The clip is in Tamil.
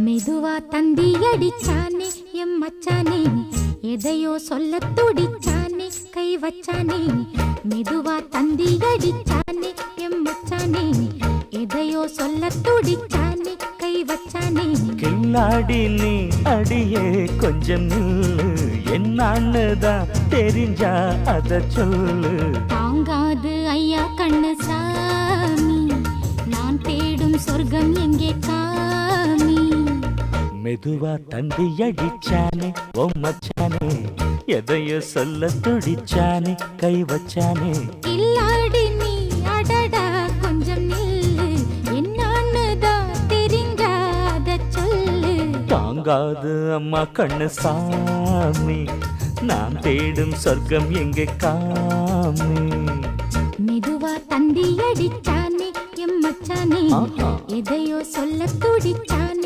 மெதுவா தந்தி அடிச்சானே எம் மச்சானே, எதையோ சொல்ல துடிச்சானே கை வச்சானே. மெதுவா தந்தி அடிச்சானே எம் மச்சானே, எதையோ சொல்ல துடிச்சானே கை வச்சானே. கில்லாடி நீ அடியே கொஞ்சம் நில்லு, என்னான்னுதான் தெரிஞ்சா அத சொல்லு. தாங்காது ஐயா கண்ணு சாமி, நான் தேடும் சொர்க்கம் எங்கே காமி. மெதுவா தந்தி அடிச்சானே ஓ மச்சானே, எதையோ சொல்ல துடிச்சானே கை வச்சானே. இல்லாடி நீ அடடா கொஞ்சம் நில்லு, என்னான்னுதான் தெரிஞ்சாத சொல்லு. தாங்காது அம்மா கண்ணு சாமி, நான் தேடும் சொர்க்கம் எங்கே காமி. மெதுவா தந்தி அடிச்சானே எம் மச்சானே, எதையோ சொல்ல துடிச்சானே